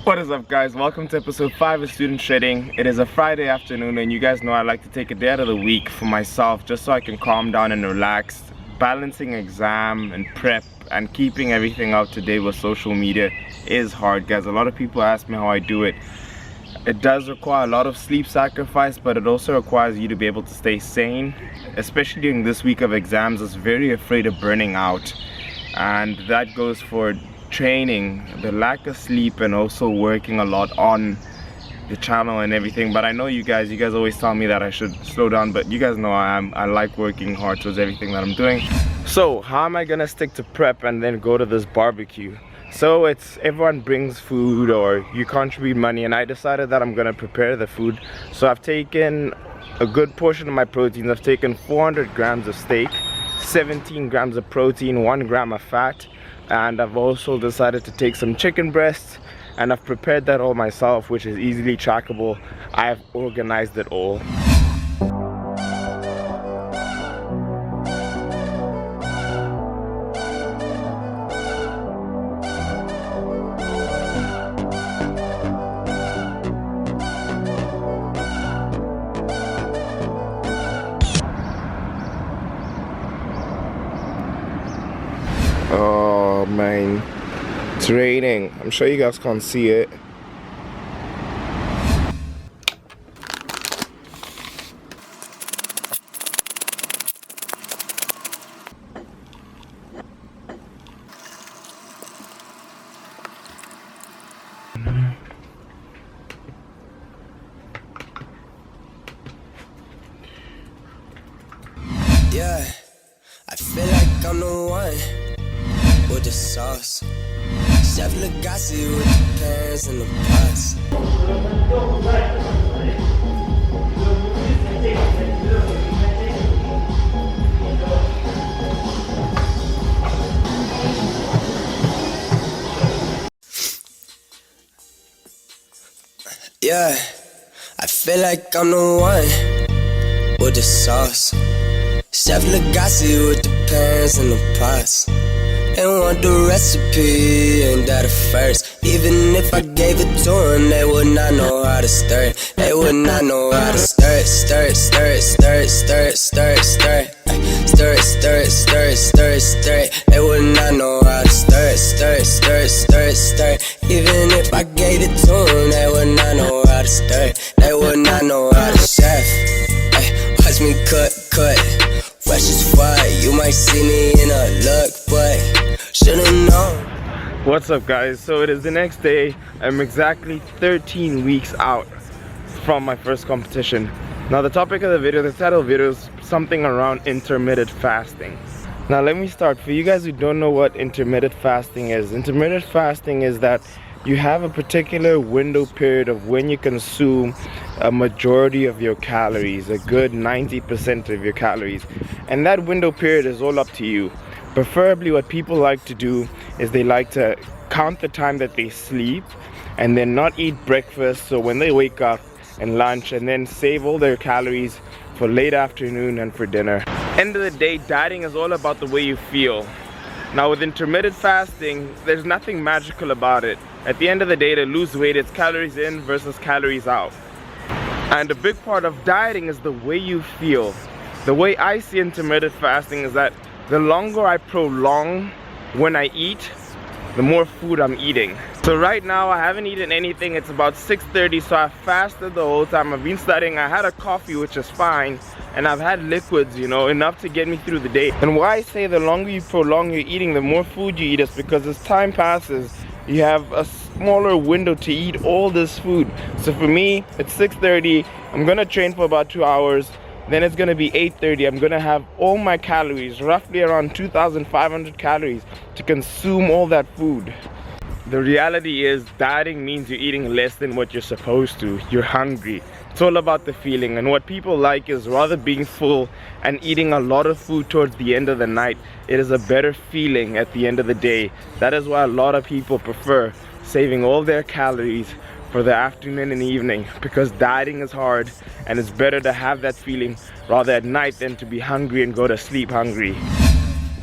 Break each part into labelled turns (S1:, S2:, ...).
S1: What is up, guys? Welcome to episode 5 of Student Shredding. It is a Friday afternoon, and you guys know I like to take a day out of the week for myself just so I can calm down and relax. Balancing exam and prep and keeping everything up to date with social media is hard, guys. A lot of people ask me how I do it. It does require a lot of sleep sacrifice, but it also requires you to be able to stay sane, especially during this week of exams. I was very afraid of burning out, and that goes for training, the lack of sleep, and also working a lot on the channel and everything. But I know you guys always tell me that I should slow down, but you guys know I like working hard towards everything that I'm doing. So how am I gonna stick to prep and then go to this barbecue? So it's everyone brings food or you contribute money, and I decided that I'm gonna prepare the food. So I've taken a good portion of my proteins. I've taken 400 grams of steak, 17 grams of protein, 1 gram of fat, and I've also decided to take some chicken breasts, and I've prepared that all myself, which is easily trackable. I've organized it all. Oh man, it's raining. I'm sure you guys can't see it.
S2: Yeah, I feel like I'm the one with the sauce. Chef Legacy with the pans and the pots. Yeah, I feel like I'm the one with the sauce. Chef Legacy with the pans and the pots. They want the recipe, ain't that a first? Even if I gave it to them, they would not know how to stir it. They would not know how to stir it, stir it, stir it, stir it, stir it, stir it, stir it. Stir it, stir it, stir it, stir it, stir it. They would not know how to stir it, stir it, stir it, stir it, stir it. Even if I gave it to them, they would not know how to stir it. They would not know how to chef. Watch me cut. Fresh as fuck, you might see me in a look, but should've known.
S1: What's up, guys? So it is the next day. I'm exactly 13 weeks out from my first competition. Now the topic of the video, the title of the video, is something around intermittent fasting. Now let me start. For you guys who don't know what intermittent fasting is that you have a particular window period of when you consume a majority of your calories, a good 90% of your calories, and that window period is all up to you. Preferably what people like to do is they like to count the time that they sleep and then not eat breakfast, so when they wake up and lunch, and then save all their calories for late afternoon and for dinner. End of the day, dieting is all about the way you feel. Now with intermittent fasting, there's nothing magical about it. At the end of the day, to lose weight, it's calories in versus calories out. And a big part of dieting is the way you feel. The way I see intermittent fasting is that the longer I prolong when I eat, the more food I'm eating. So right now I haven't eaten anything. It's about 6:30, so I fasted the whole time. I've been studying. I had a coffee, which is fine, and I've had liquids, you know, enough to get me through the day. And why I say the longer you prolong your eating, the more food you eat, is because as time passes, you have a smaller window to eat all this food. So for me, it's 6:30. I'm gonna train for about 2 hours. Then it's gonna be 8:30. I'm gonna have all my calories, roughly around 2,500 calories, to consume all that food. The reality is, dieting means you're eating less than what you're supposed to. You're hungry. It's all about the feeling, and what people like is rather being full and eating a lot of food towards the end of the night. It is a better feeling at the end of the day. That is why a lot of people prefer saving all their calories for the afternoon and evening, because dieting is hard and it's better to have that feeling rather at night than to be hungry and go to sleep hungry.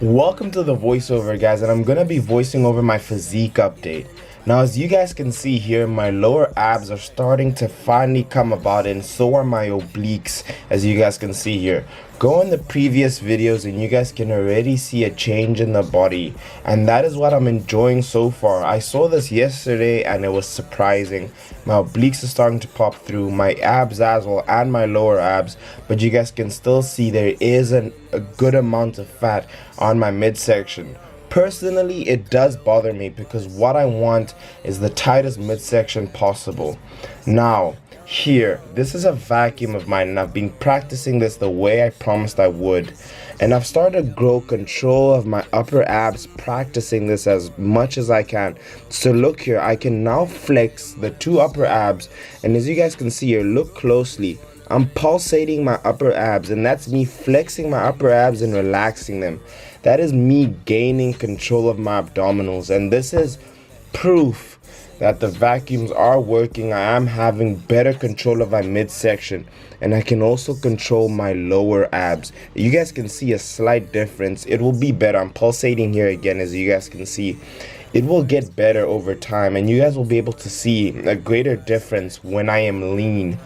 S3: Welcome to the voiceover, guys, and I'm gonna be voicing over my physique update.
S1: Now, as you guys can see here, my lower abs are starting to finally come about, and so are my obliques, as you guys can see here. Go in the previous videos and you guys can already see a change in the body, and that is what I'm enjoying so far. I saw this yesterday and it was surprising. My obliques are starting to pop through, my abs as well, and my lower abs, but you guys can still see there is a good amount of fat on my midsection. Personally, it does bother me because what I want is the tightest midsection possible. Now, here, this is a vacuum of mine, and I've been practicing this the way I promised I would. And I've started to grow control of my upper abs, practicing this as much as I can. So look here, I can now flex the two upper abs, and as you guys can see here, look closely. I'm pulsating my upper abs, and that's me flexing my upper abs and relaxing them. That is me gaining control of my abdominals, and this is proof that the vacuums are working. I am having better control of my midsection, and I can also control my lower abs. You guys can see a slight difference. It will be better. I'm pulsating here again, as you guys can see. It will get better over time, and you guys will be able to see a greater difference when I am lean.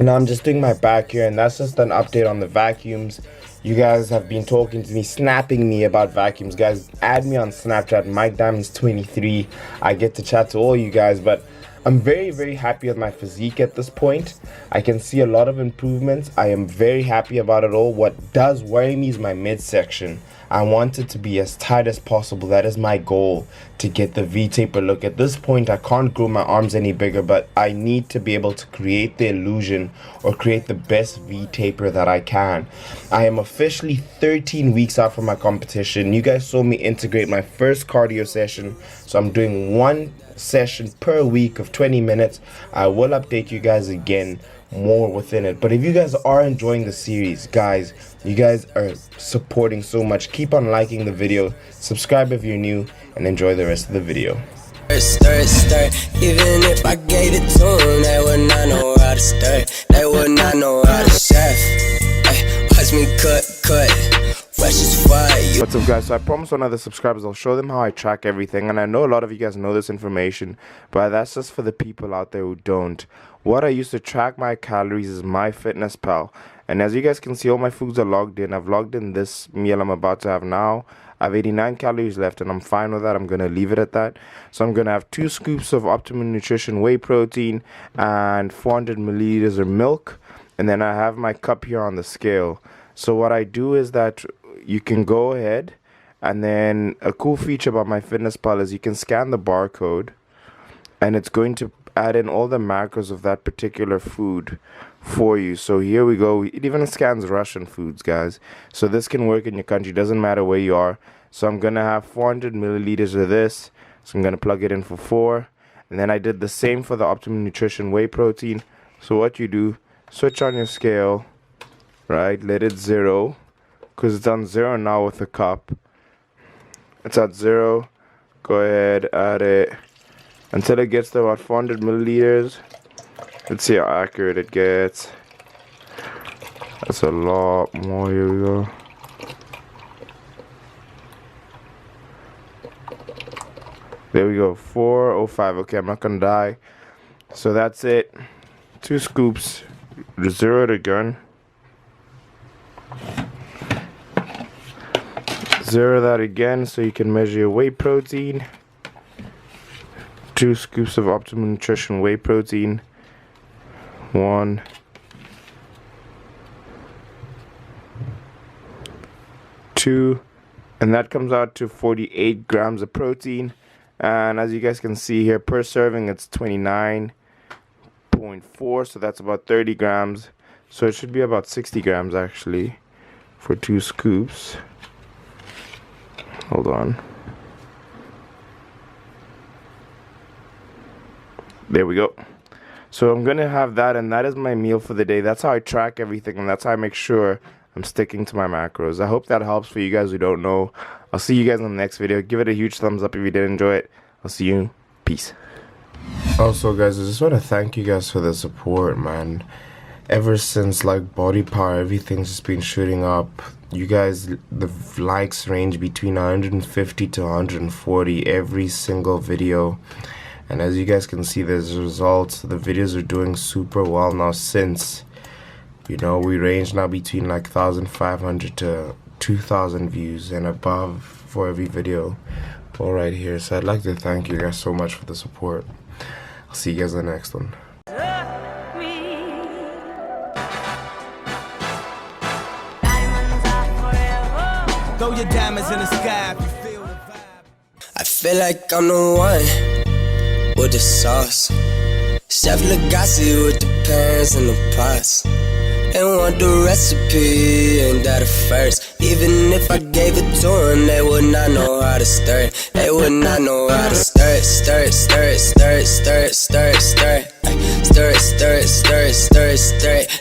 S1: Now I'm just doing my back here, and that's just an update on the vacuums. You guys have been talking to me, snapping me about vacuums. Guys, add me on Snapchat, MikeDiamonds23. I get to chat to all you guys, but I'm very happy with my physique at this point. I can see a lot of improvements. I am very happy about it all. What does worry me is my midsection. I want it to be as tight as possible. That is my goal, to get the V-taper look. At this point, I can't grow my arms any bigger, but I need to be able to create the illusion or create the best V-taper that I can. I am officially 13 weeks out from my competition. You guys saw me integrate my first cardio session, so I'm doing one session per week of 20 minutes. I will update you guys again more within it. But if you guys are enjoying the series, guys, you guys are supporting so much. Keep on liking the video, subscribe if you're new, and enjoy the rest of the video.
S2: Even if I gave it to them, they would not know how to start. They would not know how to chef. Ay, watch me cut. Fresh as fire.
S1: What's up, guys? So I promised on other subscribers I'll show them how I track everything, and I know a lot of you guys know this information, but that's just for the people out there who don't. What I used to track my calories is MyFitnessPal, and as you guys can see, all my foods are logged in. I've logged in this meal I'm about to have now. I have 89 calories left, and I'm fine with that. I'm going to leave it at that. So I'm going to have 2 scoops of Optimum Nutrition whey protein and 400 milliliters of milk, and then I have my cup here on the scale. So what I do is that you can go ahead, and then a cool feature about MyFitnessPal is you can scan the barcode, and it's going to add in all the macros of that particular food for you. So here we go. It even scans Russian foods, guys. So this can work in your country, doesn't matter where you are. So I'm gonna have 400 milliliters of this, so I'm gonna plug it in for 4, and then I did the same for the Optimum Nutrition whey protein. So what you do, switch on your scale, right, let it 0, because it's on 0 now with the cup. It's at 0. Go ahead, add it until it gets to about 400 milliliters. Let's see how accurate it gets. That's a lot more. Here we go. There we go, 405. Okay, I'm not gonna die. So that's it. 2 scoops. 0 it again. 0 that again, so you can measure your whey protein. 2 scoops of Optimum Nutrition whey protein. 1, 2, and that comes out to 48 grams of protein. And as you guys can see here, per serving it's 29.4, so that's about 30 grams. So it should be about 60 grams actually for 2 scoops. Hold on. There we go. So I'm gonna have that, and that is my meal for the day. That's how I track everything, and that's how I make sure I'm sticking to my macros. I hope that helps for you guys who don't know. I'll see you guys in the next video. Give it a huge thumbs up if you did enjoy it. I'll see you. Peace. Also, guys, I just want to thank you guys for the support, man. Ever since like Body Power, everything's just been shooting up. You guys, the likes range between 150 to 140 every single video. And as you guys can see, there's results. The videos are doing super well now, since, you know, we range now between like 1,500 to 2,000 views and above for every video. All right here. So I'd like to thank you guys so much for the support. I'll see you guys in the next one.
S2: Throw your diamonds in the sky if you feel the vibe. I feel like I'm the one with the sauce. Chef Legacy with the pans and the pots. They want the recipe, ain't that a first? Even if I gave it to them, they would not know how to stir it. They would not know how to stir it, stir it, stir it, stir it, stir it, stir it, stir it, stir it, stir it, stir it, stir it, stir it.